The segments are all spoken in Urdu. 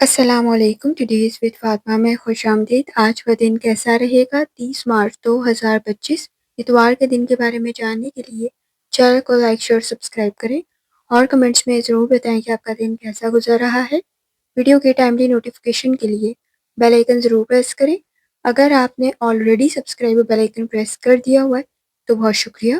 السلام علیکم، ٹوڈیز وتھ فاطمہ میں خوش آمدید۔ آج کا دن کیسا رہے گا؟ 30 مارچ 2025 اتوار کے دن کے بارے میں جاننے کے لیے چینل کو لائک شیئر سبسکرائب کریں اور کمنٹس میں ضرور بتائیں کہ آپ کا دن کیسا گزر رہا ہے۔ ویڈیو کے ٹائملی نوٹیفیکیشن کے لیے بیل آئیکن ضرور پریس کریں۔ اگر آپ نے already subscribe bell icon press کر دیا ہوا ہے تو بہت شکریہ۔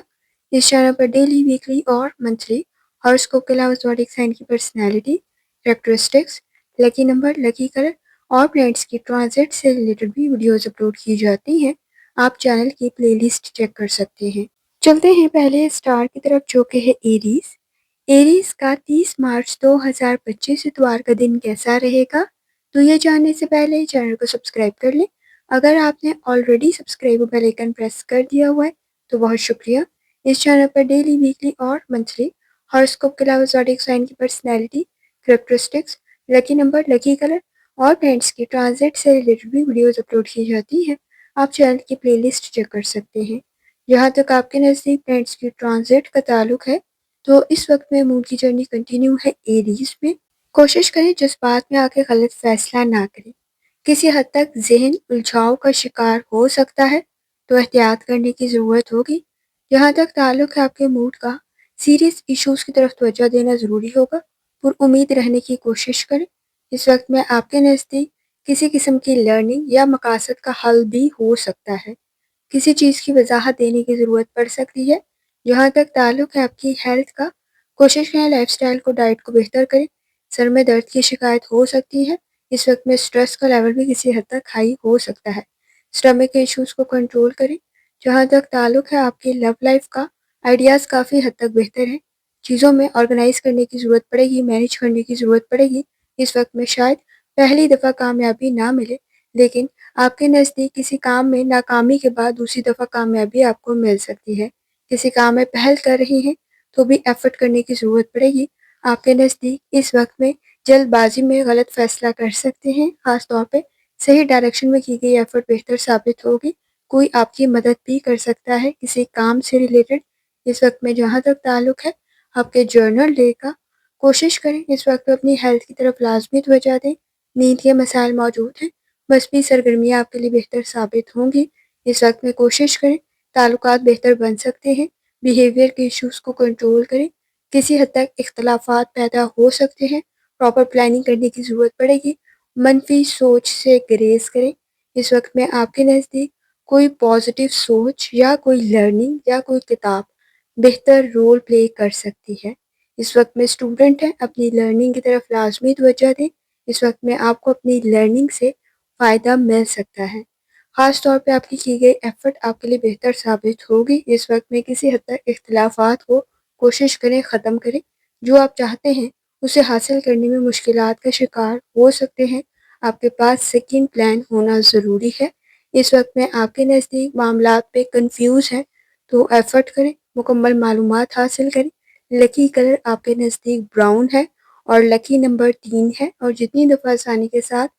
اس چینل پر ڈیلی، ویکلی اور منتھلی ہاراسکوپ کے علاوہ زوڈیک سائن کی personality, characteristics, lucky number, lucky colour اور پلانٹس کی ٹرانزٹ سے ریلیٹڈ بھی ویڈیوز اپلوڈ کی جاتی ہیں۔ آپ چینل کی پلے لسٹ چیک کر سکتے ہیں۔ چلتے ہیں پہلے اسٹار کی طرف جو کہ ہے ایریز۔ ایریز کا 30 مارچ 2025 اتوار کا دن کیسا رہے گا؟ تو یہ جاننے سے پہلے چینل کو سبسکرائب کر لیں۔ اگر آپ نے already subscribe bell icon press کر دیا ہوا ہے تو بہت شکریہ۔ اس چینل پر ڈیلی، ویکلی اور منتھلی ہاراسکوپ کے علاوہ زوڈیک سائن کی personality, characteristics, lucky number, lucky colour اور پلانٹس کی ٹرانزٹ سے ریلیٹڈ بھی ویڈیوز اپلوڈ کی جاتی ہیں۔ آپ چینل کی پلے لسٹ چیک کر سکتے ہیں۔ جہاں تک آپ کے نزدیک پلانٹس کی ٹرانزٹ کا تعلق ہے تو اس وقت میں مون کی جرنی کنٹینیو ہے ایریز میں۔ کوشش کریں جذبات میں آ کے غلط فیصلہ نہ کریں۔ کسی حد تک ذہن الجھاؤ کا شکار ہو سکتا ہے تو احتیاط کرنے کی ضرورت ہوگی۔ جہاں تک تعلق ہے آپ کے موڈ کا، سیریس ایشوز کی طرف توجہ دینا ضروری ہوگا۔ پر امید رہنے کی کوشش کریں۔ اس وقت میں آپ کے نزدیک کسی قسم کی لرننگ یا مقاصد کا حل بھی ہو سکتا ہے۔ کسی چیز کی وضاحت دینے کی ضرورت پڑ سکتی ہے۔ جہاں تک تعلق ہے آپ کی ہیلتھ کا، کوشش کریں لائف سٹائل کو، ڈائٹ کو بہتر کریں۔ سر میں درد کی شکایت ہو سکتی ہے۔ اس وقت میں سٹریس کا لیول بھی کسی حد تک ہائی ہو سکتا ہے۔ سٹمک کے ایشوز کو کنٹرول کریں۔ جہاں تک تعلق ہے آپ کی لو لائف کا، آئیڈیاز کافی حد تک بہتر ہیں۔ چیزوں میں آرگنائز کرنے کی ضرورت پڑے گی، مینیج کرنے کی ضرورت پڑے گی۔ اس وقت میں شاید پہلی دفعہ کامیابی نہ ملے، لیکن آپ کے نزدیک کسی کام میں ناکامی کے بعد دوسری دفعہ کامیابی آپ کو مل سکتی ہے۔ کسی کام میں پہل کر رہی ہیں تو بھی ایفرٹ کرنے کی ضرورت پڑے گی۔ آپ کے نزدیک اس وقت میں جلد بازی میں غلط فیصلہ کر سکتے ہیں۔ خاص طور پہ صحیح ڈائریکشن میں کی گئی ایفرٹ بہتر ثابت ہوگی۔ کوئی آپ کی مدد بھی کر سکتا ہے کسی کام سے ریلیٹڈ۔ اس وقت میں جہاں تک تعلق ہے آپ کے جرنل ڈے کا، کوشش کریں اس وقت اپنی ہیلتھ کی طرف لازمی توجہ دیں۔ نیند کے مسائل موجود ہیں، مثبت سرگرمیاں آپ کے لیے بہتر ثابت ہوں گی۔ اس وقت میں کوشش کریں تعلقات بہتر بن سکتے ہیں۔ بیہیویئر کے ایشوز کو کنٹرول کریں۔ کسی حد تک اختلافات پیدا ہو سکتے ہیں، پراپر پلاننگ کرنے کی ضرورت پڑے گی۔ منفی سوچ سے گریز کریں۔ اس وقت میں آپ کے نزدیک کوئی پازیٹیو سوچ یا کوئی لرننگ یا کوئی کتاب بہتر رول پلے کر سکتی ہے۔ اس وقت میں اسٹوڈنٹ ہیں، اپنی لرننگ کی طرف لازمی توجہ دیں۔ اس وقت میں آپ کو اپنی لرننگ سے فائدہ مل سکتا ہے۔ خاص طور پہ آپ کی گئی ایفرٹ آپ کے لیے بہتر ثابت ہوگی۔ اس وقت میں کسی حد تک اختلافات کو کوشش کریں ختم کریں۔ جو آپ چاہتے ہیں اسے حاصل کرنے میں مشکلات کا شکار ہو سکتے ہیں۔ آپ کے پاس سیکنڈ پلان ہونا ضروری ہے۔ اس وقت میں آپ کے نزدیک معاملات پہ کنفیوز ہیں تو ایفرٹ کریں، مکمل معلومات حاصل کریں۔ لکی کلر آپ کے نزدیک براؤن ہے اور لکی نمبر 3 ہے، اور جتنی دفعہ آسانی کے ساتھ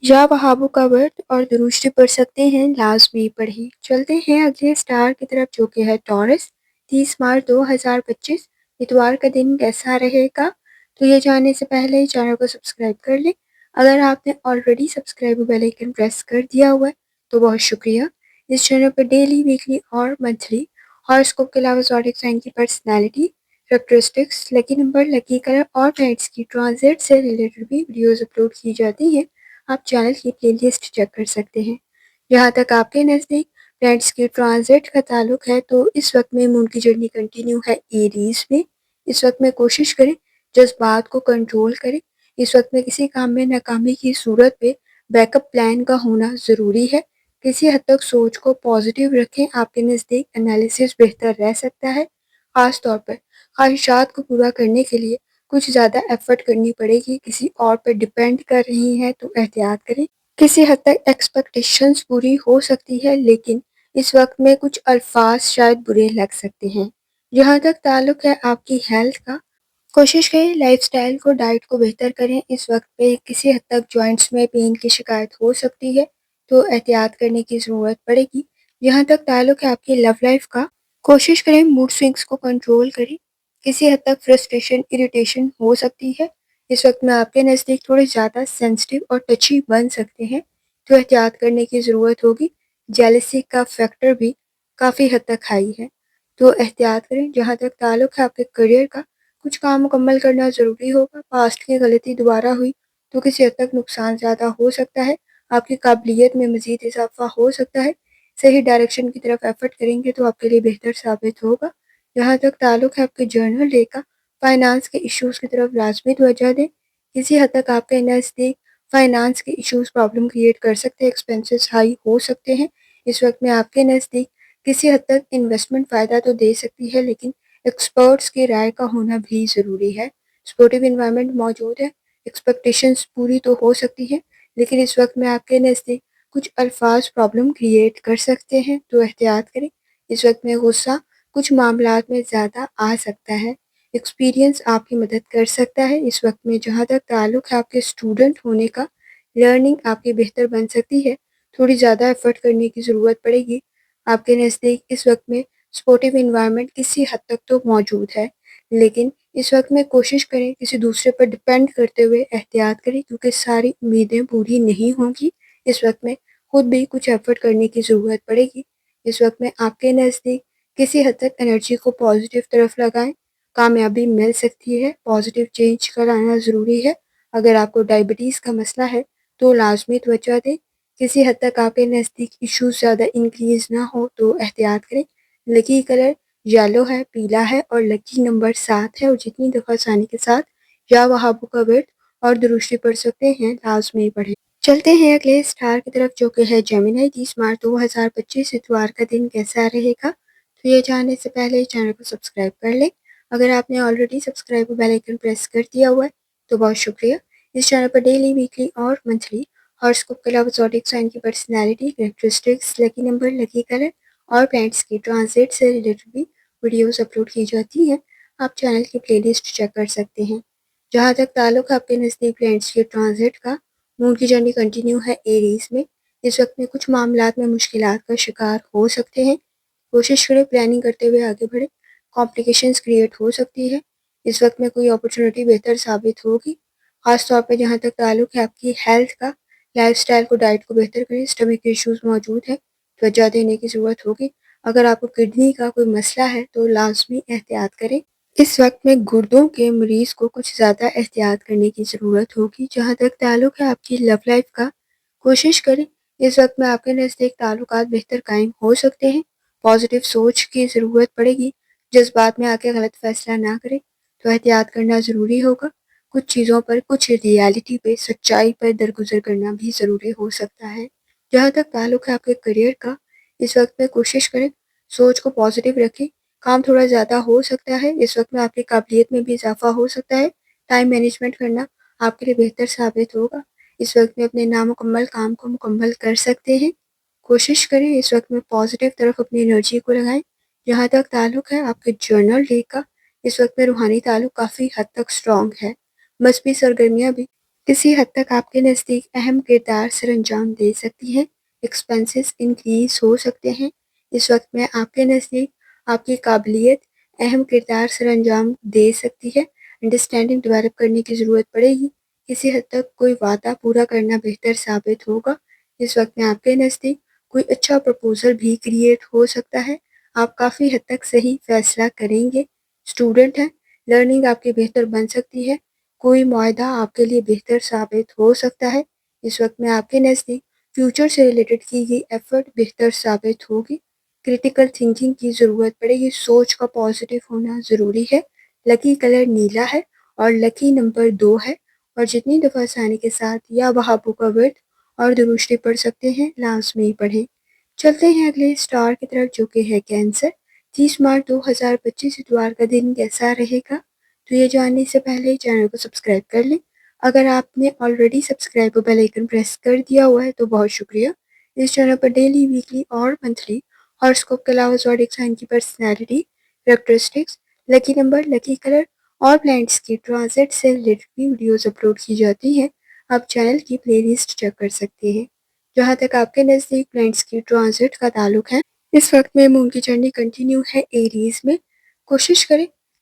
یا بہابو کا ورد اور درشتی پڑھ سکتے ہیں لازمی پڑھیں۔ چلتے ہیں اگلے اسٹار کی طرف جو کہ ہے ٹورس۔ 30 مارچ 2025 اتوار کا دن کیسا رہے گا؟ تو یہ جاننے سے پہلے چینل کو سبسکرائب کر لیں۔ اگر آپ نے already subscribe bell icon press کر دیا ہوا ہے تو بہت شکریہ۔ اس چینل پر ڈیلی، ویکلی اور منتھلی ہاراسکوپ کے علاوہ زوڈیک سائن کی personality, characteristics, lucky number, lucky colour اور پلانٹس کی ٹرانزٹ سے ریلیٹڈ بھی ویڈیوز اپلوڈ کی جاتی ہیں۔ آپ چینل کی پلے لسٹ چیک کر سکتے ہیں۔ جہاں تک آپ کے نزدیک پلانٹس کی ٹرانزٹ کا تعلق ہے تو اس وقت میں مون کی جرنی کنٹینیو ہے ایریز میں۔ اس وقت میں کوشش کریں جذبات کو کنٹرول کریں۔ اس وقت میں کسی کام میں ناکامی کی صورت پہ بیک اپ پلان کا ہونا ضروری ہے۔ کسی حد تک سوچ کو پازیٹیو رکھیں۔ آپ کے نزدیک انالیسس بہتر رہ سکتا ہے۔ خاص طور پر خواہشات کو پورا کرنے کے لیے کچھ زیادہ ایفرٹ کرنی پڑے گی۔ کسی اور پر ڈیپینڈ کر رہی ہیں تو احتیاط کریں۔ کسی حد تک ایکسپیکٹیشنز پوری ہو سکتی ہے، لیکن اس وقت میں کچھ الفاظ شاید برے لگ سکتے ہیں۔ جہاں تک تعلق ہے آپ کی ہیلتھ کا، کوشش کریں لائف سٹائل کو، ڈائٹ کو بہتر کریں۔ اس وقت پہ کسی حد تک جوائنٹس میں پین کی شکایت ہو سکتی ہے تو احتیاط کرنے کی ضرورت پڑے گی۔ جہاں تک تعلق ہے آپ کی لو لائف کا، کوشش کریں موڈ سوئنگس کو کنٹرول کریں۔ کسی حد تک فرسٹریشن، اریٹیشن ہو سکتی ہے۔ اس وقت میں آپ کے نزدیک تھوڑے زیادہ سینسٹیو اور ٹچی بن سکتے ہیں، تو احتیاط کرنے کی ضرورت ہوگی۔ جیلسی کا فیکٹر بھی کافی حد تک ہائی ہے، تو احتیاط کریں۔ جہاں تک تعلق ہے آپ کے کریئر کا، کچھ کام مکمل کرنا ضروری ہوگا۔ پاسٹ کی غلطی دوبارہ ہوئی تو کسی حد تک نقصان زیادہ ہو سکتا ہے، آپ کی قابلیت میں مزید اضافہ ہو سکتا ہے۔ صحیح ڈائریکشن کی طرف ایفرٹ کریں گے تو آپ کے لیے بہتر ثابت ہوگا۔ جہاں تک تعلق ہے آپ کے جرنل ڈے کا، فائنانس کے ایشوز کی طرف لازمی توجہ دیں۔ کسی حد تک آپ کے نزدیک فائنانس کے ایشوز پرابلم کریٹ کر سکتے ہیں، ایکسپینسز ہائی ہو سکتے ہیں۔ اس وقت میں آپ کے نزدیک کسی حد تک انویسٹمنٹ فائدہ تو دے سکتی ہے، لیکن ایکسپرٹس کی رائے کا ہونا بھی ضروری ہے۔ سپورٹیو انوائرمنٹ موجود ہے، ایکسپیکٹیشنز پوری تو ہو سکتی ہے، لیکن اس وقت میں آپ کے نزدیک کچھ الفاظ پرابلم کریٹ کر سکتے ہیں، تو احتیاط کریں۔ اس وقت میں غصہ کچھ معاملات میں زیادہ آ سکتا ہے، ایکسپیرینس آپ کی مدد کر سکتا ہے۔ اس وقت میں جہاں تک تعلق ہے آپ کے اسٹوڈنٹ ہونے کا، لرننگ آپ کی بہتر بن سکتی ہے، تھوڑی زیادہ ایفرٹ کرنے کی ضرورت پڑے گی۔ آپ کے نزدیک اس وقت میں سپورٹیو انوائرمنٹ کسی حد تک تو موجود ہے، لیکن اس وقت میں کوشش کریں کسی دوسرے پر ڈپینڈ کرتے ہوئے احتیاط کریں، کیونکہ ساری امیدیں پوری نہیں ہوں گی۔ اس وقت میں خود بھی کچھ ایفرٹ کرنے کی ضرورت پڑے گی۔ اس وقت میں آپ کے نزدیک کسی حد تک انرجی کو پازیٹیو طرف لگائیں، کامیابی مل سکتی ہے، پازیٹیو چینج کرانا ضروری ہے۔ اگر آپ کو ڈائبٹیز کا مسئلہ ہے تو لازمی توجہ دیں۔ کسی حد تک آپ کے نزدیک ایشوز زیادہ انکریز نہ ہو تو احتیاط کریں۔ لکی کلر یلو ہے، پیلا ہے، اور لکی نمبر 7 ہے، اور جتنی دفعہ ثانی کے ساتھ یا وہابو کا ورد اور دروشی پڑھ سکتے ہیں لازمی پڑھیں۔ چلتے ہیں اگلے اسٹار کی طرف جو کہ ہے جیمنائی۔ 30 مارچ 2025 اتوار کا دن کیسا رہے گا؟ تو یہ جاننے سے پہلے چینل کو سبسکرائب کر لیں۔ اگر آپ نے already subscribe bell icon press کر دیا ہوا ہے تو بہت شکریہ۔ اس چینل پر ڈیلی، ویکلی اور منتھلی ہاراسکوپ کے علاوہ زوڈک سائن کی personality, characteristics, lucky number, lucky colour اور پلانٹس کی ٹرانزٹ سے ریلیٹڈ بھی ویڈیوز اپلوڈ کی جاتی ہیں۔ آپ چینل کی پلے لسٹ چیک کر سکتے ہیں۔ جہاں تک تعلق ہے آپ کے نزدیک پلانٹس کی ٹرانزٹ کا، مون کی جرنی کنٹینیو ہے ایریز میں۔ اس وقت میں کچھ معاملات میں مشکلات کا شکار ہو سکتے ہیں، کوشش کریں پلاننگ کرتے ہوئے آگے بڑھیں۔ کمپلیکیشنز کریٹ ہو سکتی ہے، اس وقت میں کوئی اپرچونٹی بہتر ثابت ہوگی، خاص طور پہ جہاں تک تعلق ہے آپ کی ہیلتھ کا۔ لائف سٹائل کو، ڈائٹ کو بہتر کریں، اسٹمک ایشوز موجود ہیں، توجہ دینے کی ضرورت ہوگی۔ اگر آپ کو کڈنی کا کوئی مسئلہ ہے تو لازمی احتیاط کریں۔ اس وقت میں گردوں کے مریض کو کچھ زیادہ احتیاط کرنے کی ضرورت ہوگی۔ جہاں تک تعلق ہے آپ کی لو لائف کا، کوشش کریں اس وقت میں آپ کے نزدیک تعلقات بہتر قائم ہو سکتے ہیں، پازیٹیو سوچ کی ضرورت پڑے گی، جذبات میں آ کے غلط فیصلہ نہ کریں، تو احتیاط کرنا ضروری ہوگا۔ کچھ چیزوں پر، کچھ ریالٹی پہ، سچائی پر درگزر کرنا بھی ضروری ہو سکتا ہے۔ جہاں تک تعلق ہے آپ کے کریئر کا، اس وقت میں کوشش کریں سوچ کو پازیٹیو رکھیں، کام تھوڑا زیادہ ہو سکتا ہے، اس وقت میں آپ کی قابلیت میں بھی اضافہ ہو سکتا ہے۔ ٹائم مینجمنٹ کرنا آپ کے لیے بہتر ثابت ہوگا، اس وقت میں اپنے نامکمل کام کو مکمل کر سکتے ہیں۔ کوشش کریں اس وقت میں پازیٹیو طرف اپنی انرجی کو لگائیں۔ جہاں تک تعلق ہے آپ کے جرنل ڈے کا، اس وقت میں روحانی تعلق کافی حد تک اسٹرانگ ہے، مذہبی سرگرمیاں بھی کسی حد تک آپ کے نزدیک اہم کردار سر انجام دے سکتی ہیں، ایکسپینسز انکریز ہو سکتے ہیں۔ اس وقت میں آپ کے نزدیک آپ کی قابلیت اہم کردار سر انجام دے سکتی ہے، انڈرسٹینڈنگ ڈیولپ کرنے کی ضرورت پڑے گی، کسی حد تک کوئی وعدہ پورا کرنا بہتر ثابت ہوگا۔ اس وقت میں آپ کے نزدیک کوئی اچھا پرپوزل بھی کریٹ ہو سکتا ہے، آپ کافی حد تک صحیح فیصلہ کریں گے۔ اسٹوڈنٹ ہیں، لرننگ آپ کی بہتر بن سکتی ہے، کوئی معاہدہ آپ کے لیے بہتر ثابت ہو سکتا ہے۔ اس وقت میں آپ کے نزدیک فیوچر سے ریلیٹڈ کی گئی ایفرٹ بہتر ثابت ہوگی، کریٹیکل تھنکنگ کی ضرورت پڑے گی، سوچ کا پازیٹیو ہونا ضروری ہے۔ لکی کلر نیلا ہے اور لکی نمبر 2 ہے، اور جتنی دفعہ ثانی کے ساتھ یا وہابو کا ورد اور دروشتی پڑھ سکتے ہیں لازمی پڑھیں۔ چلتے ہیں اگلے اسٹار کی طرف جو کہ ہے کینسر۔ 30 مارچ 2025 اتوار کا دن کیسا رہے گا؟ تو یہ جاننے سے پہلے چینل کو سبسکرائب کر لیں۔ اگر آپ نے already subscribe bell icon press کر دیا ہوا ہے تو بہت شکریہ۔ اس چینل پر ڈیلی، ویکلی اور منتھلی ہاراسکوپ کے علاوہ زوڈک سائن کی personality, characteristics, lucky number, lucky colour اور پلانٹس کی ٹرانزٹ سے ریلیٹڈ بھی ویڈیوز اپلوڈ کی جاتی ہیں، آپ چینل کی پلے لسٹ چیک کر سکتے ہیں۔ جہاں تک آپ کے نزدیک پلانٹس کی ٹرانزٹ کا تعلق ہے، اس وقت میں مون کی جرنی کنٹینیو ہے ایریز میں، کوشش کریں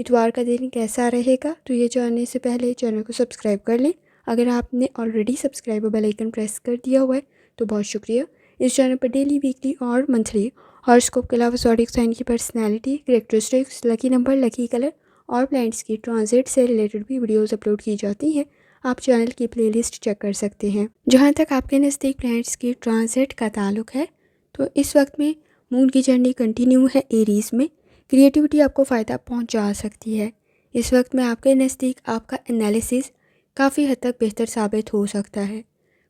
اتوار کا دن کیسا رہے گا، تو یہ جاننے سے پہلے چینل کو سبسکرائب کر لیں۔ اگر آپ نے آلریڈی سبسکرائب اور بیل آئکن پریس کر دیا ہوا ہے تو بہت شکریہ۔ اس چینل پر ڈیلی، ویکلی اور منتھلی ہاراسکوپ کے علاوہ زوڈیک سائن کی personality, characteristics, lucky number, lucky colour اور پلانٹس کی ٹرانزٹ سے ریلیٹڈ بھی ویڈیوز اپلوڈ کی جاتی ہیں۔ آپ چینل کی پلے لسٹ چیک کر سکتے ہیں۔ جہاں تک آپ کے نزدیک پلانٹس کی ٹرانزٹ کا تعلق ہے تو اس وقت میں مون کی جرنی کنٹینیو ہے ایریز میں۔ کریٹیوٹی آپ کو فائدہ پہنچا سکتی ہے۔ اس وقت میں آپ کے نزدیک آپ کا انالیسس کافی حد تک بہتر ثابت ہو سکتا ہے۔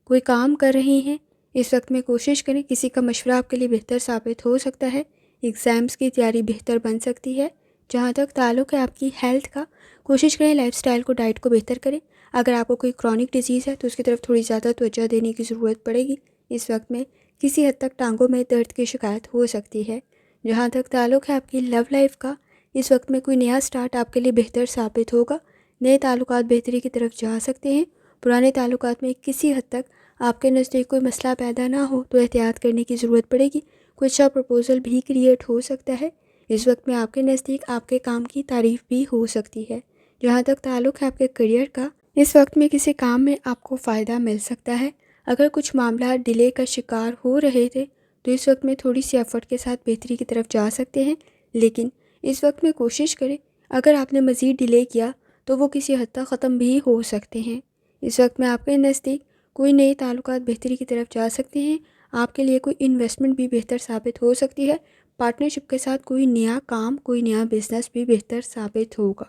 کوئی کام کر رہے ہیں، اس وقت میں کوشش کریں، کسی کا مشورہ آپ کے لیے بہتر ثابت ہو سکتا ہے۔ ایگزامز کی تیاری بہتر بن سکتی ہے۔ جہاں تک تعلق ہے آپ کی ہیلتھ کا، کوشش کریں لائف سٹائل کو، ڈائٹ کو بہتر کریں۔ اگر آپ کو کوئی کرونک ڈیزیز ہے تو اس کی طرف تھوڑی زیادہ توجہ دینے کی ضرورت پڑے گی۔ اس وقت میں کسی حد تک ٹانگوں میں درد کی شکایت ہو سکتی ہے۔ جہاں تک تعلق ہے آپ کی لو لائف کا، اس وقت میں کوئی نیا سٹارٹ آپ کے لیے بہتر ثابت ہوگا۔ نئے تعلقات بہتری کی طرف جا سکتے ہیں۔ پرانے تعلقات میں کسی حد تک آپ کے نزدیک کوئی مسئلہ پیدا نہ ہو تو احتیاط کرنے کی ضرورت پڑے گی۔ کوئی اچھا پرپوزل بھی کریٹ ہو سکتا ہے۔ اس وقت میں آپ کے نزدیک آپ کے کام کی تعریف بھی ہو سکتی ہے۔ جہاں تک تعلق ہے آپ کے کریئر کا، اس وقت میں کسی کام میں آپ کو فائدہ مل سکتا ہے۔ اگر کچھ معاملات ڈیلے کا شکار ہو رہے تھے تو اس وقت میں تھوڑی سی ایفرٹ کے ساتھ بہتری کی طرف جا سکتے ہیں، لیکن اس وقت میں کوشش کریں اگر آپ نے مزید ڈیلے کیا تو وہ کسی حد تک ختم بھی ہو سکتے ہیں۔ اس وقت میں آپ کے نزدیک کوئی نئے تعلقات بہتری کی طرف جا سکتے ہیں۔ آپ کے لیے کوئی انویسٹمنٹ بھی بہتر ثابت ہو سکتی ہے۔ پارٹنرشپ کے ساتھ کوئی نیا کام، کوئی نیا بزنس بھی بہتر ثابت ہوگا۔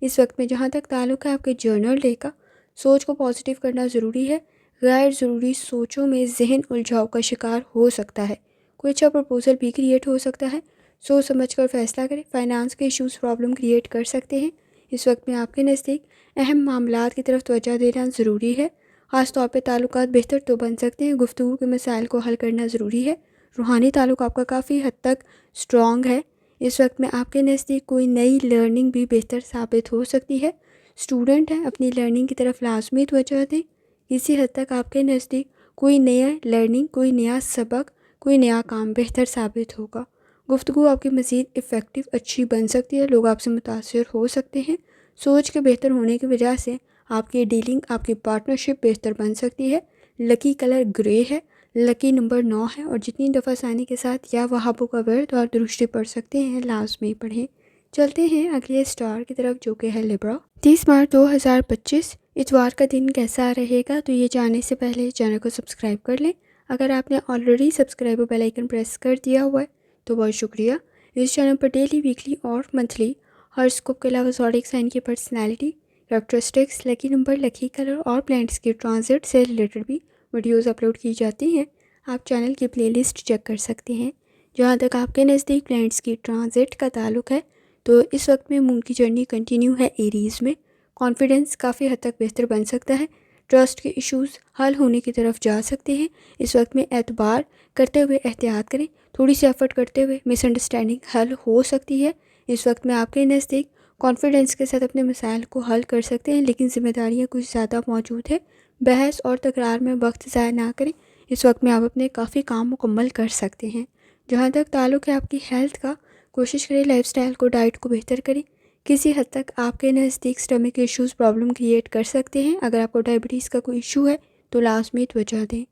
اس وقت میں جہاں تک تعلق ہے آپ کے جرنل ڈے کا، سوچ کو پازیٹیو کرنا ضروری ہے۔ غیر ضروری سوچوں میں ذہن الجھاؤ کا شکار ہو سکتا ہے۔ کوئی اچھا پرپوزل بھی کریٹ ہو سکتا ہے۔ سوچ سمجھ کر فیصلہ کریں۔ فائنانس کے ایشوز پرابلم کریٹ کر سکتے ہیں۔ اس وقت میں آپ کے نزدیک اہم معاملات کی طرف توجہ دینا ضروری ہے۔ خاص طور پہ تعلقات بہتر تو بن سکتے ہیں، گفتگو کے مسائل کو حل کرنا ضروری ہے۔ روحانی تعلق آپ کا کافی حد تک سٹرونگ ہے۔ اس وقت میں آپ کے نزدیک کوئی نئی لرننگ بھی بہتر ثابت ہو سکتی ہے۔ اسٹوڈنٹ ہیں، اپنی لرننگ کی طرف لازمی توجہ دیں۔ کسی حد تک آپ کے نزدیک کوئی نیا لرننگ، کوئی نیا سبق، کوئی نیا کام بہتر ثابت ہوگا۔ گفتگو آپ کی مزید افیکٹو، اچھی بن سکتی ہے۔ لوگ آپ سے متاثر ہو سکتے ہیں۔ سوچ کے بہتر ہونے کی وجہ سے آپ کی ڈیلنگ، آپ کی پارٹنرشپ بہتر بن سکتی ہے۔ لکی کلر گرے ہے، لکی نمبر 9 ہے، اور جتنی دفعہ ثانی کے ساتھ یا وہابوں کا ورد اور درشتی پڑھ سکتے ہیں لازمی پڑھیں۔ چلتے ہیں اگلے سٹار کی طرف جو کہ ہے لیبرا۔ 30 مارچ 2025 اتوار کا دن کیسا رہے گا، تو یہ جاننے سے پہلے چینل کو سبسکرائب کر لیں۔ اگر آپ نے آلریڈی سبسکرائب اور بیل آئکن پریس کر دیا ہوا ہے تو بہت شکریہ۔ اس چینل پر ڈیلی، ویکلی اور منتھلی ہاراسکوپ کے علاوہ زوڈیک سائن کی personality, characteristics, lucky number, lucky colour اور پلانٹس کی ٹرانزٹ سے ریلیٹڈ بھی ویڈیوز اپلوڈ کی جاتی ہیں۔ آپ چینل کی پلے لسٹ چیک کر سکتے ہیں۔ جہاں تک آپ کے نزدیک پلانٹس کی ٹرانزٹ کا تعلق ہے تو اس وقت میں مون کی جرنی کنٹینیو ہے ایریز میں۔ کانفیڈنس کافی حد تک بہتر بن سکتا ہے۔ ٹرسٹ کے ایشوز حل ہونے کی طرف جا سکتے ہیں۔ اس وقت میں اعتبار کرتے ہوئے احتیاط کریں۔ تھوڑی سی ایفرٹ کرتے ہوئے مس انڈرسٹینڈنگ حل ہو سکتی ہے۔ اس وقت میں آپ کے نزدیک کانفیڈنس کے ساتھ اپنے مسائل کو حل کر سکتے ہیں، لیکن ذمہ داریاں کچھ زیادہ موجود ہیں۔ بحث اور تکرار میں وقت ضائع نہ کریں۔ اس وقت میں آپ اپنے کافی کام مکمل کر سکتے ہیں۔ جہاں تک تعلق ہے آپ کی ہیلتھ کا، کوشش کریں لائف سٹائل کو، ڈائٹ کو بہتر کریں۔ کسی حد تک آپ کے نزدیک سٹمک ایشوز پرابلم کریٹ کر سکتے ہیں۔ اگر آپ کو ڈائبٹیز کا کوئی ایشو ہے تو لازمی توجہ دیں۔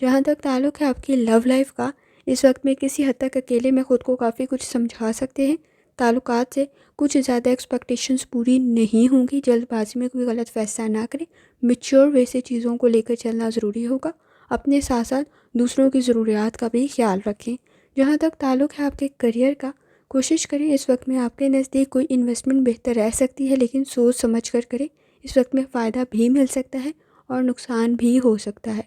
جہاں تک تعلق ہے آپ کی لو لائف کا، اس وقت میں کسی حد تک اکیلے میں خود کو کافی کچھ سمجھا سکتے ہیں۔ تعلقات سے کچھ زیادہ ایکسپیکٹیشنز پوری نہیں ہوں گی۔ جلد بازی میں کوئی غلط فیصلہ نہ کریں۔ میچور وے سے چیزوں کو لے کر چلنا ضروری ہوگا۔ اپنے ساتھ ساتھ دوسروں کی ضروریات کا بھی خیال رکھیں۔ جہاں تک تعلق ہے آپ کے کریئر کا، کوشش کریں اس وقت میں آپ کے نزدیک کوئی انویسٹمنٹ بہتر رہ سکتی ہے، لیکن سوچ سمجھ کر کریں۔ اس وقت میں فائدہ بھی مل سکتا ہے اور نقصان بھی ہو سکتا ہے۔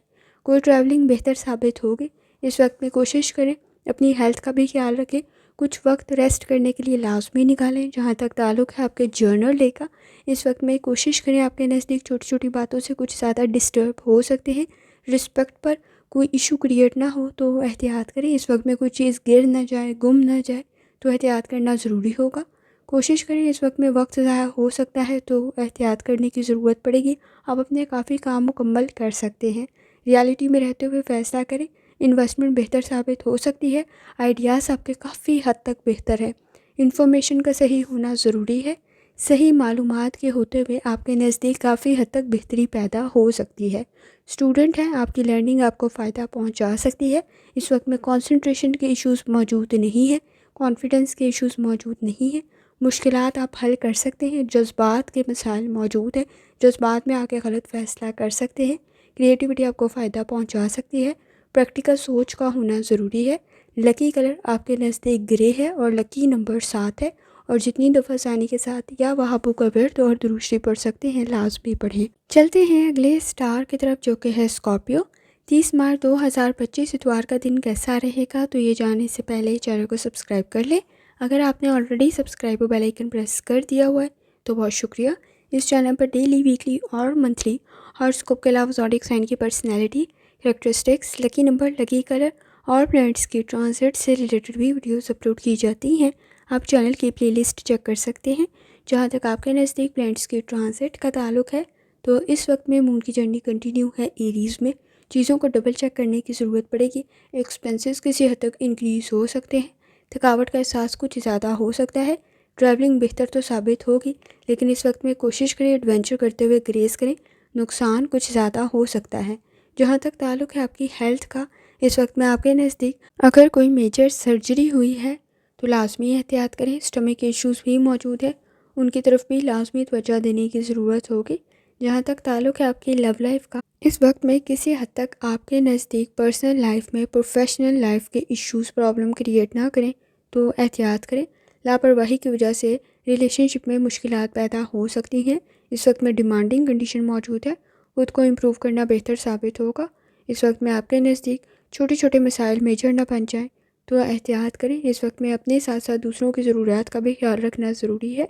کوئی ٹریولنگ بہتر ثابت ہوگی۔ اس وقت میں کوشش کریں اپنی ہیلتھ کا بھی خیال رکھیں۔ کچھ وقت ریسٹ کرنے کے لیے لازمی نکالیں۔ جہاں تک تعلق ہے آپ کے جرنل ڈے کا، اس وقت میں کوشش کریں آپ کے نزدیک چھوٹی چھوٹی باتوں سے کچھ زیادہ ڈسٹرب ہو سکتے ہیں۔ رسپیکٹ پر کوئی ایشو کریٹ نہ ہو تو احتیاط کریں۔ اس وقت میں کوئی چیز گر نہ جائے، گم نہ جائے تو احتیاط کرنا ضروری ہوگا۔ کوشش کریں اس وقت میں وقت ضائع ہو سکتا ہے تو احتیاط کرنے کی ضرورت پڑے گی۔ آپ اپنے کافی کام مکمل کر سکتے ہیں۔ ریالٹی میں رہتے ہوئے فیصلہ کریں۔ انویسٹمنٹ بہتر ثابت ہو سکتی ہے۔ آئیڈیاز آپ کے کافی حد تک بہتر ہے۔ انفارمیشن کا صحیح ہونا ضروری ہے۔ صحیح معلومات کے ہوتے ہوئے آپ کے نزدیک کافی حد تک بہتری پیدا ہو سکتی ہے۔ اسٹوڈنٹ ہیں، آپ کی لرننگ آپ کو فائدہ پہنچا سکتی ہے۔ اس وقت میں کنسنٹریشن کے ایشوز موجود نہیں ہیں، کانفیڈنس کے ایشوز موجود نہیں ہیں، مشکلات آپ حل کر سکتے ہیں، جذبات کے مسائل موجود ہیں، جذبات میں آ کے غلط فیصلہ کر سکتے ہیں، کریٹیوٹی آپ کو فائدہ پہنچا سکتی ہے، پریکٹیکل سوچ کا ہونا ضروری ہے۔ لکی کلر آپ کے نزدیک گرے ہے اور لکی نمبر 7 ہے، اور جتنی دفعہ ثانی کے ساتھ یا وہابو کا ورد اور دروشری پڑھ سکتے ہیں لازمی پڑھیں۔ چلتے ہیں اگلے سٹار کی طرف جو کہ ہے اسکارپیو۔ 30 مارچ 2025 اتوار کا دن کیسا رہے گا، تو یہ جاننے سے پہلے چینل کو سبسکرائب کر لیں۔ اگر آپ نے already subscribe bell icon press کر دیا ہوا ہے تو بہت شکریہ۔ اس چینل پر ڈیلی، ویکلی اور منتھلی ہاراسکوپ کے علاوہ زوڈیک سائن کی personality, characteristics, lucky number, lucky colour اور پلانٹس کی ٹرانزٹ سے ریلیٹڈ بھی ویڈیوز اپلوڈ کی جاتی ہیں۔ آپ چینل کی پلے لسٹ چیک کر سکتے ہیں۔ جہاں تک آپ کے نزدیک پلانٹس کی ٹرانزٹ کا تعلق ہے تو اس وقت میں مون کی جرنی کنٹینیو ہے ایریز میں۔ چیزوں کو ڈبل چیک کرنے کی ضرورت پڑے گی، ایکسپینسز کسی حد تک انکریز ہو سکتے ہیں، تھکاوٹ کا احساس کچھ زیادہ ہو سکتا ہے، ٹریولنگ بہتر تو ثابت ہوگی لیکن اس وقت میں کوشش کریں ایڈونچر کرتے ہوئے گریز کریں، نقصان کچھ زیادہ ہو سکتا ہے۔ جہاں تک تعلق ہے آپ کی ہیلتھ کا، اس وقت میں آپ کے نزدیک اگر کوئی میجر سرجری ہوئی ہے تو لازمی احتیاط کریں۔ اسٹمک ایشوز بھی موجود ہے، ان کی طرف بھی لازمی توجہ دینے کی ضرورت ہوگی۔ جہاں تک تعلق ہے آپ کی لو لائف کا، اس وقت میں کسی حد تک آپ کے نزدیک پرسنل لائف میں پروفیشنل لائف کے ایشوز پرابلم کریٹ نہ کریں تو احتیاط کریں۔ لاپرواہی کی وجہ سے ریلیشن شپ میں مشکلات پیدا ہو سکتی ہیں۔ اس وقت میں ڈیمانڈنگ کنڈیشن موجود ہے، خود کو امپروو کرنا بہتر ثابت ہوگا۔ اس وقت میں آپ کے نزدیک چھوٹے چھوٹے مسائل میجر نہ بن جائیں تو احتیاط کریں۔ اس وقت میں اپنے ساتھ ساتھ دوسروں کی ضروریات کا بھی خیال رکھنا ضروری ہے۔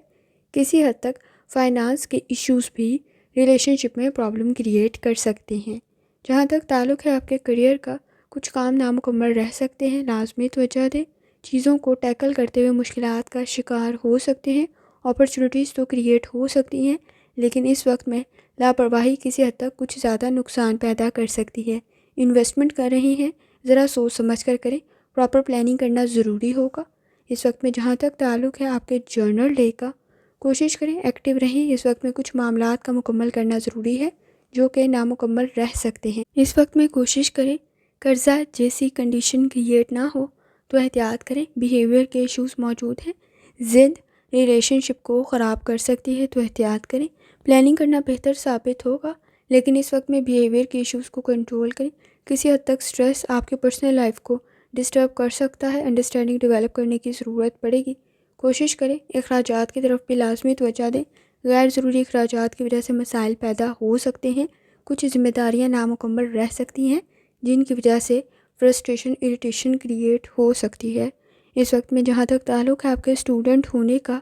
کسی حد تک فائنانس کے ایشوز بھی ریلیشن شپ میں پرابلم کریٹ کر سکتے ہیں۔ جہاں تک تعلق ہے آپ کے کریئر کا، کچھ کام نامکمل رہ سکتے ہیں، لازمی توجہ دیں۔ چیزوں کو ٹیکل کرتے ہوئے مشکلات کا شکار ہو سکتے ہیں، اپرچونٹیز تو کریٹ ہو سکتی ہیں لیکن اس وقت میں لاپرواہی کسی حد تک کچھ زیادہ نقصان پیدا کر سکتی ہے۔ انویسٹمنٹ کر رہے ہیں، ذرا سوچ سمجھ کر کریں، پراپر پلاننگ کرنا ضروری ہوگا۔ اس وقت میں جہاں تک تعلق ہے آپ کے جرنل ڈے کا، کوشش کریں ایکٹیو رہیں۔ اس وقت میں کچھ معاملات کا مکمل کرنا ضروری ہے جو کہ نامکمل رہ سکتے ہیں۔ اس وقت میں کوشش کریں قرضہ جیسی کنڈیشن کریٹ نہ ہو تو احتیاط کریں۔ بیہیویئر کے ایشوز موجود ہیں، ضد ریلیشن شپ کو خراب کر سکتی ہے تو احتیاط کریں۔ پلاننگ کرنا بہتر ثابت ہوگا لیکن اس وقت میں بیہیویئر کے ایشوز کو کنٹرول کریں۔ کسی حد تک سٹریس آپ کے پرسنل لائف کو ڈسٹرب کر سکتا ہے، انڈرسٹینڈنگ ڈیولپ کرنے کی ضرورت پڑے گی۔ کوشش کریں اخراجات کی طرف بھی لازمی توجہ دیں، غیر ضروری اخراجات کی وجہ سے مسائل پیدا ہو سکتے ہیں، کچھ ذمہ داریاں نامکمل رہ سکتی ہیں جن کی وجہ سے فرسٹریشن، اریٹیشن کریٹ ہو سکتی ہے۔ اس وقت میں جہاں تک تعلق ہے آپ کے اسٹوڈنٹ ہونے کا،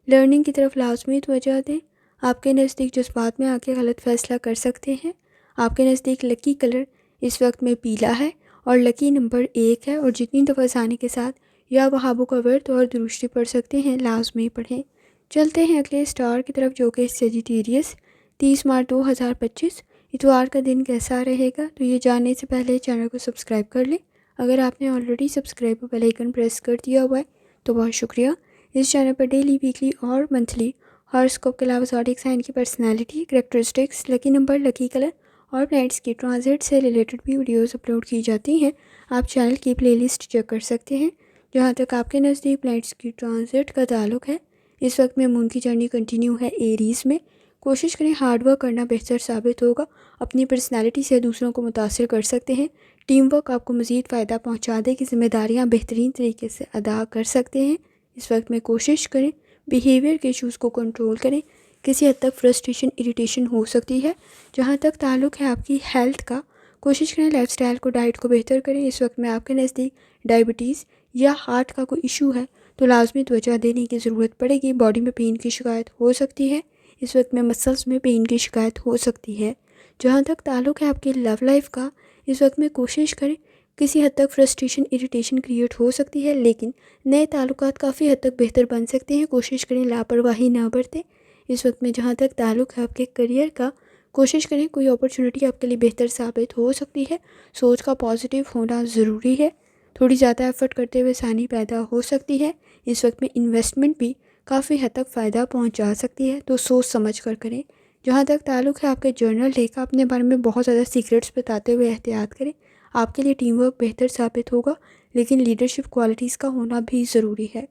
لرننگ کی طرف لازمی توجہ دیں۔ آپ کے نزدیک جذبات میں آ کے غلط فیصلہ کر سکتے ہیں۔ آپ کے نزدیک لکی کلر اس وقت میں پیلا ہے اور لکی نمبر 1 ہے، اور جتنی دفعہ ثانی کے ساتھ یا وہابو کا ورد اور دروشری پڑھ سکتے ہیں لازمی پڑھیں۔ چلتے ہیں اگلے سٹار کی طرف جو کہ سیجیٹیریس۔ 30 مارچ 2025 اتوار کا دن کیسا رہے گا، تو یہ جاننے سے پہلے چینل کو سبسکرائب کر لیں۔ اگر آپ نے already subscribe bell icon press کر دیا ہوا ہے تو بہت شکریہ۔ اس چینل پر ڈیلی، ویکلی اور منتھلی ہاراسکوپ کے علاوہ زوڈیک سائن کی personality, characteristics, lucky number, lucky colour اور پلانٹس کی ٹرانزٹ سے ریلیٹڈ بھی ویڈیوز اپلوڈ کی جاتی ہیں۔ آپ چینل کی پلے لسٹ چیک کر سکتے ہیں۔ جہاں تک آپ کے نزدیک پلانٹس کی ٹرانزٹ کا تعلق ہے، اس وقت میں مون کی جرنی کنٹینیو ہے ایریز میں۔ کوشش کریں ہارڈ ورک کرنا بہتر ثابت ہوگا، اپنی پرسنالٹی سے دوسروں کو متاثر کر سکتے ہیں، ٹیم ورک آپ کو مزید فائدہ پہنچا دے گی، ذمہ داریاں بہترین طریقے سے ادا کر سکتے ہیں۔ اس وقت میں کوشش کریں بیہیویئر کے ایشوز کو کنٹرول کریں، کسی حد تک فرسٹریشن، اریٹیشن ہو سکتی ہے۔ جہاں تک تعلق ہے آپ کی ہیلتھ کا، کوشش کریں لائف سٹائل کو، ڈائٹ کو بہتر کریں۔ اس وقت میں آپ کے نزدیک ڈائبٹیز یا ہارٹ کا کوئی ایشو ہے تو لازمی توجہ دینے کی ضرورت پڑے گی۔ باڈی میں پین کی شکایت ہو سکتی ہے، اس وقت میں مسلز میں پین کی شکایت ہو سکتی ہے۔ جہاں تک تعلق ہے آپ کی لو لائف کا، اس وقت میں کوشش کریں، کسی حد تک فرسٹریشن، اریٹیشن کریٹ ہو سکتی ہے لیکن نئے تعلقات کافی حد تک بہتر بن سکتے ہیں۔ کوشش کریں لاپرواہی نہ برتیں۔ اس وقت میں جہاں تک تعلق ہے آپ کے کریئر کا، کوشش کریں کوئی اپرچونٹی آپ کے لیے بہتر ثابت ہو سکتی ہے، سوچ کا پازیٹیو ہونا ضروری ہے، تھوڑی زیادہ ایفرٹ کرتے ہوئے آسانی پیدا ہو سکتی ہے۔ اس وقت میں انویسٹمنٹ بھی کافی حد تک فائدہ پہنچا سکتی ہے، تو سوچ سمجھ کر کریں۔ جہاں تک تعلق ہے آپ کے جرنل ڈے کا، اپنے بارے میں بہت زیادہ سیکرٹس بتاتے ہوئے احتیاط کریں۔ آپ کے لیے ٹیم ورک بہتر ثابت ہوگا، لیکن لیڈرشپ کوالٹیز کا ہونا بھی ضروری ہے۔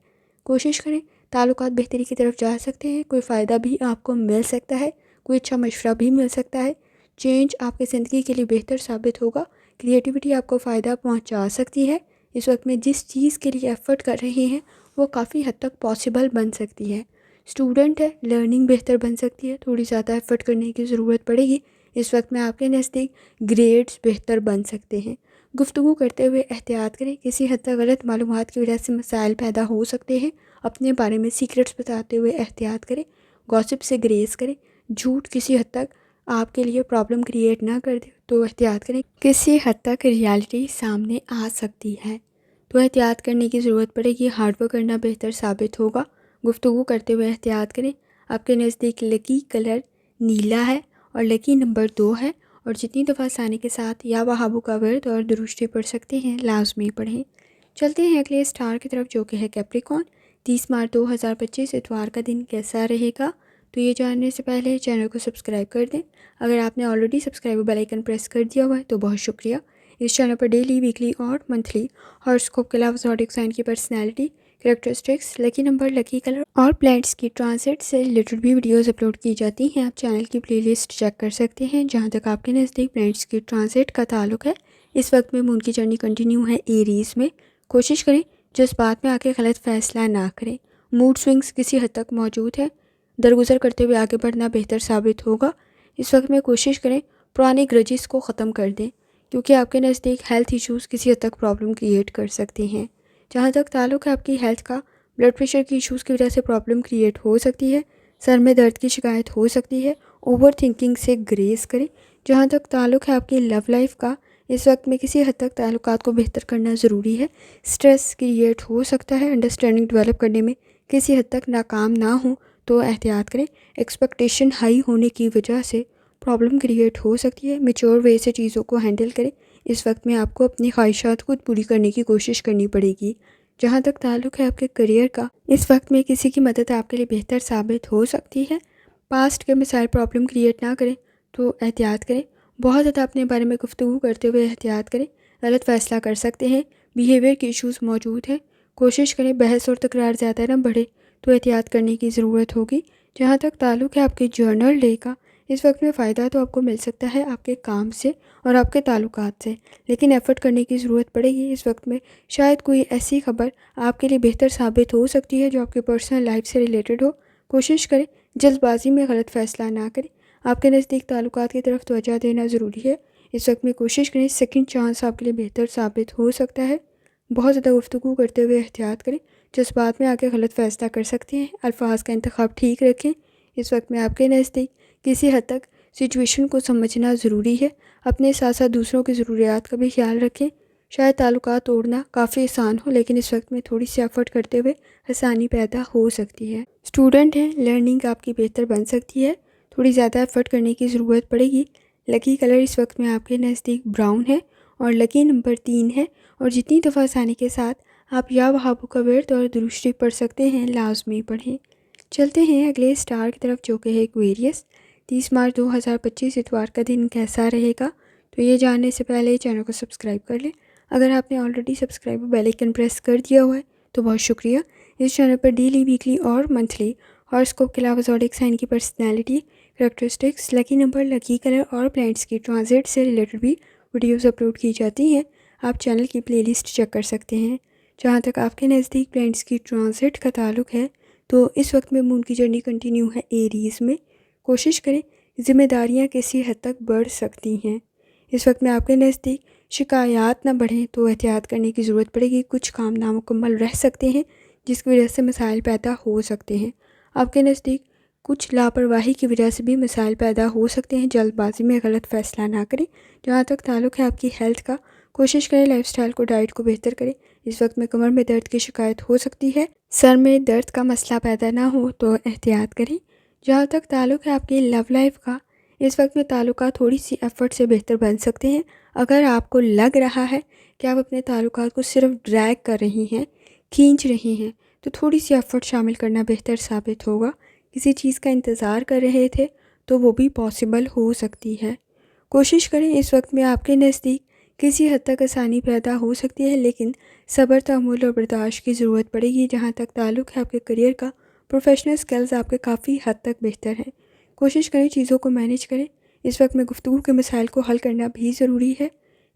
کوشش کریں تعلقات بہتری کی طرف جا سکتے ہیں، کوئی فائدہ بھی آپ کو مل سکتا ہے، کوئی اچھا مشورہ بھی مل سکتا ہے۔ چینج آپ کی زندگی کے لیے بہتر ثابت ہوگا، کریٹیوٹی آپ کو فائدہ پہنچا سکتی ہے۔ اس وقت میں جس چیز کے لیے ایفرٹ کر رہے ہیں وہ کافی حد تک پاسبل بن سکتی ہے۔ اسٹوڈنٹ ہے، لرننگ بہتر بن سکتی ہے، تھوڑی زیادہ ایفرٹ کرنے کی ضرورت پڑے گی۔ اس وقت میں آپ کے نزدیک گریڈز بہتر بن سکتے ہیں۔ گفتگو کرتے ہوئے احتیاط کریں، کسی حد تک غلط معلومات کی وجہ سے مسائل پیدا ہو سکتے ہیں۔ اپنے بارے میں سیکرٹس بتاتے ہوئے احتیاط کریں، گوسپ سے گریز کریں، جھوٹ کسی حد تک آپ کے لیے پرابلم کریٹ نہ کر دے تو احتیاط کریں۔ کسی حد تک ریالٹی سامنے آ سکتی ہے تو احتیاط کرنے کی ضرورت پڑے گی، ہارڈ ورک کرنا بہتر ثابت ہوگا۔ گفتگو کرتے ہوئے احتیاط کریں، آپ کے نزدیک لکی کلر نیلا ہے اور لکی نمبر 2 ہے، اور جتنی دفعہ آسانی کے ساتھ یا وہابو کا ورد اور درشتی پڑھ سکتے ہیں لازمی پڑھیں۔ چلتے ہیں اگلے اسٹار کی طرف جو کہ ہے کیپریکون۔ 30 مارچ 2025 اتوار کا دن کیسا رہے گا؟ تو یہ جاننے سے پہلے چینل کو سبسکرائب کر دیں۔ اگر آپ نے already subscribe bell icon press کر دیا ہوا ہے تو بہت شکریہ۔ اس چینل پر ڈیلی، ویکلی اور منتھلی ہاراسکوپ کے علاوہ زوڈیک سائن کی personality, characteristics, lucky number, lucky colour اور پلانٹس کی ٹرانزٹ سے ریلیٹڈ بھی ویڈیوز اپلوڈ کی جاتی ہیں۔ آپ چینل کی پلے لسٹ چیک کر سکتے ہیں۔ جہاں تک آپ کے نزدیک پلانٹس کی ٹرانزٹ کا تعلق ہے، اس وقت میں مون کی جرنی کنٹینیو ہے ایریز میں۔ کوشش کریں جذبات میں آ کے غلط فیصلہ نہ کریں۔ موڈ سوئنگز کسی حد تک موجود ہے، درگزر کرتے ہوئے آگے بڑھنا بہتر ثابت ہوگا۔ اس وقت میں کوشش کریں پرانے گرجز کو ختم کر دیں، کیونکہ آپ کے نزدیک ہیلتھ ایشوز کسی حد تک پرابلم کریٹ کر سکتے ہیں۔ جہاں تک تعلق ہے آپ کی ہیلتھ کا، بلڈ پریشر کی ایشوز کی وجہ سے پرابلم کریٹ ہو سکتی ہے، سر میں درد کی شکایت ہو سکتی ہے، اوور تھنکنگ سے گریز کریں۔ جہاں تک تعلق ہے آپ کی لو لائف کا، اس وقت میں کسی حد تک تعلقات کو بہتر کرنا ضروری ہے، سٹریس کریٹ ہو سکتا ہے، انڈرسٹینڈنگ ڈیولپ کرنے میں کسی حد تک ناکام نہ ہوں تو احتیاط کریں۔ ایکسپیکٹیشن ہائی ہونے کی وجہ سے پرابلم کریٹ ہو سکتی ہے، میچور وے سے چیزوں کو ہینڈل کریں۔ اس وقت میں آپ کو اپنی خواہشات خود پوری کرنے کی کوشش کرنی پڑے گی۔ جہاں تک تعلق ہے آپ کے کریئر کا، اس وقت میں کسی کی مدد آپ کے لیے بہتر ثابت ہو سکتی ہے۔ پاسٹ کے مسائل پرابلم کریٹ نہ کریں تو احتیاط کریں۔ بہت زیادہ اپنے بارے میں گفتگو کرتے ہوئے احتیاط کریں، غلط فیصلہ کر سکتے ہیں، بیہیویئر کے ایشوز موجود ہیں۔ کوشش کریں بحث اور تکرار زیادہ نہ بڑھے تو احتیاط کرنے کی ضرورت ہوگی۔ جہاں تک تعلق ہے آپ کے جرنل ڈے کا، اس وقت میں فائدہ تو آپ کو مل سکتا ہے آپ کے کام سے اور آپ کے تعلقات سے، لیکن ایفرٹ کرنے کی ضرورت پڑے گی۔ اس وقت میں شاید کوئی ایسی خبر آپ کے لیے بہتر ثابت ہو سکتی ہے جو آپ کے پرسنل لائف سے ریلیٹڈ ہو۔ کوشش کریں جلد بازی میں غلط فیصلہ نہ کریں، آپ کے نزدیک تعلقات کی طرف توجہ دینا ضروری ہے۔ اس وقت میں کوشش کریں سیکنڈ چانس آپ کے لیے بہتر ثابت ہو سکتا ہے۔ بہت زیادہ گفتگو کرتے ہوئے احتیاط کریں، جذبات میں آ کے غلط فیصلہ کر سکتے ہیں، الفاظ کا انتخاب ٹھیک رکھیں۔ اس وقت میں آپ کے نزدیک کسی حد تک سچویشن کو سمجھنا ضروری ہے، اپنے ساتھ ساتھ دوسروں کی ضروریات کا بھی خیال رکھیں۔ شاید تعلقات توڑنا کافی آسان ہو، لیکن اس وقت میں تھوڑی سی ایفرٹ کرتے ہوئے آسانی پیدا ہو سکتی ہے۔ اسٹوڈنٹ ہیں، لرننگ آپ کی بہتر بن سکتی ہے، تھوڑی زیادہ ایفرٹ کرنے کی ضرورت پڑے گی۔ لکی کلر اس وقت میں آپ کے نزدیک براؤن ہے اور لکی نمبر 3 ہے، اور جتنی دفعہ آسانی کے ساتھ آپ یا وہابو کا ورد اور درشتی پڑھ سکتے ہیں لازمی پڑھیں۔ چلتے ہیں اگلے اسٹار کی طرف جو کہ ہے ایکویریس۔ 30 مارچ 2025 اتوار کا دن کیسا رہے گا؟ تو یہ جاننے سے پہلے چینل کو سبسکرائب کر لیں۔ اگر آپ نے already subscribe bell icon press کر دیا ہوا ہے تو بہت شکریہ۔ اس چینل پر ڈیلی، ویکلی اور منتھلی ہاراسکوپ کے علاوہ زوڈیک سائن کی personality, characteristics, lucky number, lucky colour اور پلانٹس کی ٹرانزٹ سے ریلیٹڈ بھی ویڈیوز اپلوڈ کی جاتی ہیں۔ آپ چینل کی پلے لسٹ چیک کر سکتے ہیں۔ جہاں تک آپ کے نزدیک پلانٹس کی ٹرانزٹ کا تعلق ہے تو اس وقت میں مون کی جرنی کنٹینیو ہے ایریز میں۔ کوشش کریں ذمہ داریاں کسی حد تک بڑھ سکتی ہیں۔ اس وقت میں آپ کے نزدیک شکایات نہ بڑھیں تو احتیاط کرنے کی ضرورت پڑے گی، کچھ کام نامکمل رہ سکتے ہیں جس کی وجہ سے مسائل پیدا ہو سکتے ہیں۔ آپ کے نزدیک کچھ لاپرواہی کی وجہ سے بھی مسائل پیدا ہو سکتے ہیں، جلد بازی میں غلط فیصلہ نہ کریں۔ جہاں تک تعلق ہے آپ کی ہیلتھ کا، کوشش کریں لائف سٹائل کو، ڈائٹ کو بہتر کریں۔ اس وقت میں کمر میں درد کی شکایت ہو سکتی ہے، سر میں درد کا مسئلہ پیدا نہ ہو تو احتیاط کریں۔ جہاں تک تعلق ہے آپ کی لو لائف کا، اس وقت میں تعلقات تھوڑی سی ایفرٹ سے بہتر بن سکتے ہیں۔ اگر آپ کو لگ رہا ہے کہ آپ اپنے تعلقات کو صرف ڈریگ کر رہی ہیں، کھینچ رہی ہیں، تو تھوڑی سی ایفرٹ شامل کرنا بہتر ثابت ہوگا۔ کسی چیز کا انتظار کر رہے تھے تو وہ بھی پاسبل ہو سکتی ہے۔ کوشش کریں اس وقت میں آپ کے نزدیک کسی حد تک آسانی پیدا ہو سکتی ہے، لیکن صبر، تحمل اور برداشت کی ضرورت پڑے گی۔ جہاں تک تعلق ہے آپ کے کریئر کا، پروفیشنل سکلز آپ کے کافی حد تک بہتر ہیں۔ کوشش کریں چیزوں کو مینیج کریں۔ اس وقت میں گفتگو کے مسائل کو حل کرنا بھی ضروری ہے۔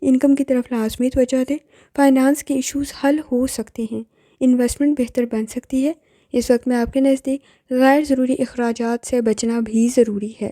انکم کی طرف لازمی توجہ دیں۔ فائنانس کے ایشوز حل ہو سکتے ہیں۔ انویسٹمنٹ بہتر بن سکتی ہے۔ اس وقت میں آپ کے نزدیک غیر ضروری اخراجات سے بچنا بھی ضروری ہے۔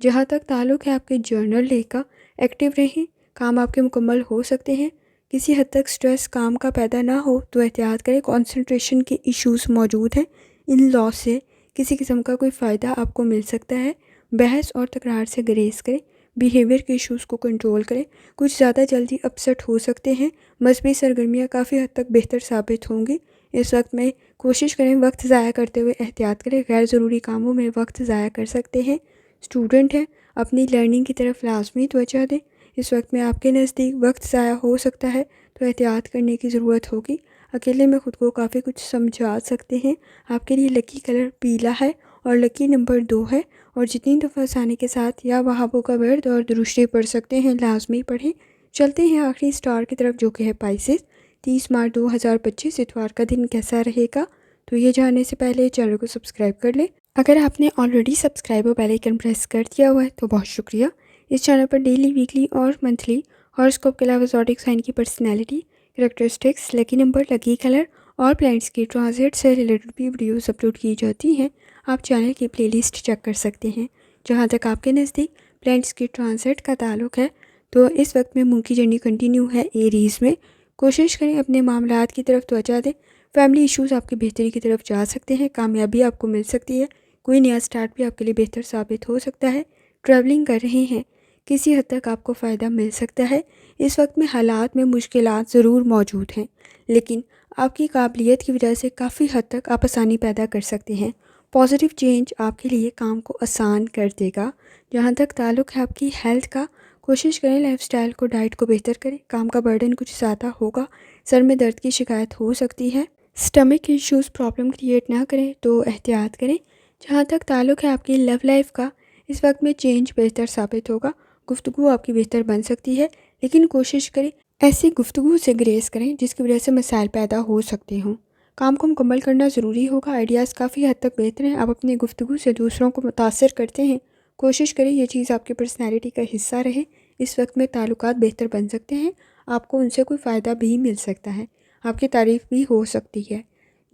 جہاں تک تعلق ہے آپ کے جرنل لے کا، ایکٹیو رہیں۔ کام آپ کے مکمل ہو سکتے ہیں۔ کسی حد تک سٹریس کام کا پیدا نہ ہو تو احتیاط کریں۔ کنسنٹریشن کے ایشوز موجود ہیں۔ ان لاء سے کسی قسم کا کوئی فائدہ آپ کو مل سکتا ہے۔ بحث اور تکرار سے گریز کریں۔ بیہیویئر کے ایشوز کو کنٹرول کریں۔ کچھ زیادہ جلدی اپسیٹ ہو سکتے ہیں۔ مذہبی سرگرمیاں کافی حد تک بہتر ثابت ہوں گی۔ اس وقت میں کوشش کریں وقت ضائع کرتے ہوئے احتیاط کریں۔ غیر ضروری کاموں میں وقت ضائع کر سکتے ہیں۔ اسٹوڈنٹ ہیں، اپنی لرننگ کی طرف لازمی توجہ دیں۔ اس وقت میں آپ کے نزدیک وقت ضائع ہو سکتا ہے تو احتیاط کرنے کی ضرورت ہوگی۔ اکیلے میں خود کو کافی کچھ سمجھا سکتے ہیں۔ آپ کے لیے لکی کلر پیلا ہے اور لکی نمبر 2 ہے، اور جتنی دفعہ آسانی کے ساتھ یا وہابوں کا ورد اور درود شریف پڑھ سکتے ہیں لازمی پڑھیں۔ چلتے ہیں آخری سٹار کی طرف جو کہ ہے پائسس۔ 30 مارچ 2025 اتوار کا دن کیسا رہے گا؟ تو یہ جاننے سے پہلے چینل کو سبسکرائب کر لیں۔ اگر آپ نے آلریڈی سبسکرائب اور بیل آئیکن پریس کر دیا ہوا ہے تو بہت شکریہ۔ اس چینل پر ڈیلی، ویکلی اور منتھلی ہاروسکوپ کے علاوہ زوڈک سائن کی personality, characteristics, lucky number, lucky colour اور پلانٹس کی ٹرانزٹ سے ریلیٹڈ بھی ویڈیوز اپلوڈ کی جاتی ہیں۔ آپ چینل کی پلے لسٹ چیک کر سکتے ہیں۔ جہاں تک آپ کے نزدیک پلانٹس کی ٹرانزٹ کا تعلق ہے تو اس وقت میں مونگ کی جرنی کنٹینیو ہے ایریز میں۔ کوشش کریں اپنے معاملات کی طرف توجہ دیں۔ فیملی ایشوز آپ کی بہتری کی طرف جا سکتے ہیں۔ کامیابی آپ کو مل سکتی ہے۔ کوئی نیا سٹارٹ بھی آپ کے لیے بہتر ثابت ہو سکتا ہے۔ ٹریولنگ کر رہے ہیں، کسی حد تک آپ کو فائدہ مل سکتا ہے۔ اس وقت میں حالات میں مشکلات ضرور موجود ہیں، لیکن آپ کی قابلیت کی وجہ سے کافی حد تک آپ آسانی پیدا کر سکتے ہیں۔ پازیٹیو چینج آپ کے لیے کام کو آسان کر دے گا۔ جہاں تک تعلق ہے آپ کی ہیلتھ کا، کوشش کریں لائف سٹائل کو، ڈائٹ کو بہتر کریں۔ کام کا برڈن کچھ زیادہ ہوگا۔ سر میں درد کی شکایت ہو سکتی ہے۔ سٹمک ایشوز پرابلم کریٹ نہ کریں تو احتیاط کریں۔ جہاں تک تعلق ہے آپ کی لو لائف کا، اس وقت میں چینج بہتر ثابت ہوگا۔ گفتگو آپ کی بہتر بن سکتی ہے، لیکن کوشش کریں ایسی گفتگو سے گریز کریں جس کی وجہ سے مسائل پیدا ہو سکتے ہوں۔ کام کو مکمل کرنا ضروری ہوگا۔ آئیڈیاز کافی حد تک بہتر ہیں۔ آپ اپنی گفتگو سے دوسروں کو متاثر کرتے ہیں۔ کوشش کریں یہ چیز آپ کی پرسنالٹی کا حصہ رہے۔ اس وقت میں تعلقات بہتر بن سکتے ہیں۔ آپ کو ان سے کوئی فائدہ بھی مل سکتا ہے۔ آپ کی تعریف بھی ہو سکتی ہے۔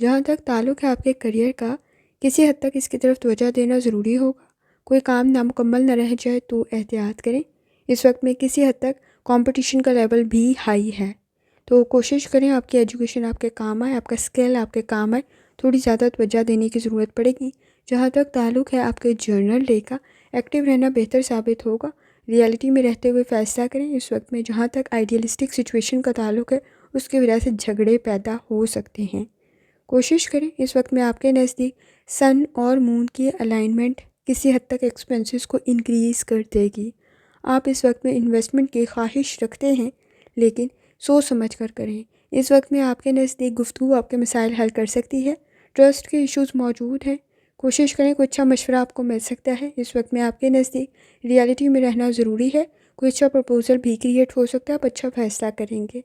جہاں تک تعلق ہے آپ کے کریئر کا، کسی حد تک اس کی طرف توجہ دینا ضروری ہوگا۔ کوئی کام نامکمل نہ رہ جائے تو احتیاط کریں۔ اس وقت میں کسی حد تک کمپٹیشن کا لیول بھی ہائی ہے، تو کوشش کریں آپ کی ایجوکیشن آپ کے کام آئے، آپ کا اسکل آپ کے کام آئے۔ تھوڑی زیادہ توجہ دینے کی ضرورت پڑے گی۔ جہاں تک تعلق ہے آپ کے جرنل ڈے کا، ایکٹیو رہنا بہتر ثابت ہوگا۔ ریئلٹی میں رہتے ہوئے فیصلہ کریں۔ اس وقت میں جہاں تک آئیڈیلسٹک سچویشن کا تعلق ہے، اس کی وجہ سے جھگڑے پیدا ہو سکتے ہیں۔ کوشش کریں اس وقت میں آپ کے نزدیک سن اور مون کی الائنمنٹ کسی حد تک ایکسپینسز کو انکریز کر دے گی۔ آپ اس وقت میں انویسٹمنٹ کی خواہش رکھتے ہیں، لیکن سوچ سمجھ کر کریں۔ اس وقت میں آپ کے نزدیک گفتگو آپ کے مسائل حل کر سکتی ہے۔ ٹرسٹ کے ایشوز موجود ہیں۔ کوشش کریں کوئی اچھا مشورہ آپ کو مل سکتا ہے۔ اس وقت میں آپ کے نزدیک ریئلٹی میں رہنا ضروری ہے۔ کوئی اچھا پرپوزل بھی کریٹ ہو سکتا ہے۔ آپ اچھا فیصلہ کریں گے۔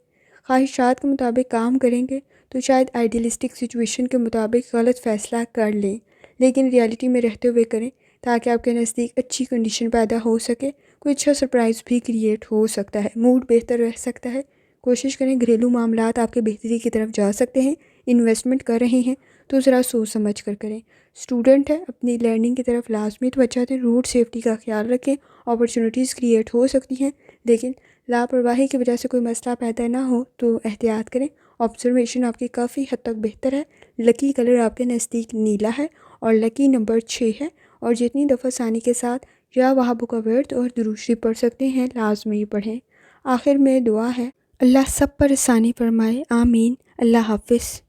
خواہشات کے مطابق کام کریں گے تو شاید آئیڈیلسٹک سچویشن کے مطابق غلط فیصلہ کر لیں، لیکن ریئلٹی میں رہتے ہوئے کریں تاکہ آپ کے نزدیک اچھی کنڈیشن پیدا ہو سکے۔ کوئی اچھا سرپرائز بھی کریٹ ہو سکتا ہے۔ موڈ بہتر رہ سکتا ہے۔ کوشش کریں گھریلو معاملات آپ کے بہتری کی طرف جا سکتے ہیں۔ انویسٹمنٹ کر رہے ہیں تو ذرا سوچ سمجھ کر کریں۔ اسٹوڈنٹ ہے، اپنی لرننگ کی طرف لازمی توجہ دیں۔ روڈ سیفٹی کا خیال رکھیں۔ اپرچونیٹیز کریٹ ہو سکتی ہیں، لیکن لاپرواہی کی وجہ سے کوئی مسئلہ پیدا نہ ہو تو احتیاط کریں۔ آبزرویشن آپ کی کافی حد تک بہتر ہے۔ لکی کلر آپ کے نزدیک نیلا ہے اور لکی نمبر 6 ہے، اور جتنی دفعہ آسانی کے ساتھ یا وہابوں کا ورد اور درود شریف پڑھ سکتے ہیں لازمی پڑھیں۔ آخر میں دعا ہے، اللہ سب پر آسانی فرمائے، آمین۔ اللہ حافظ۔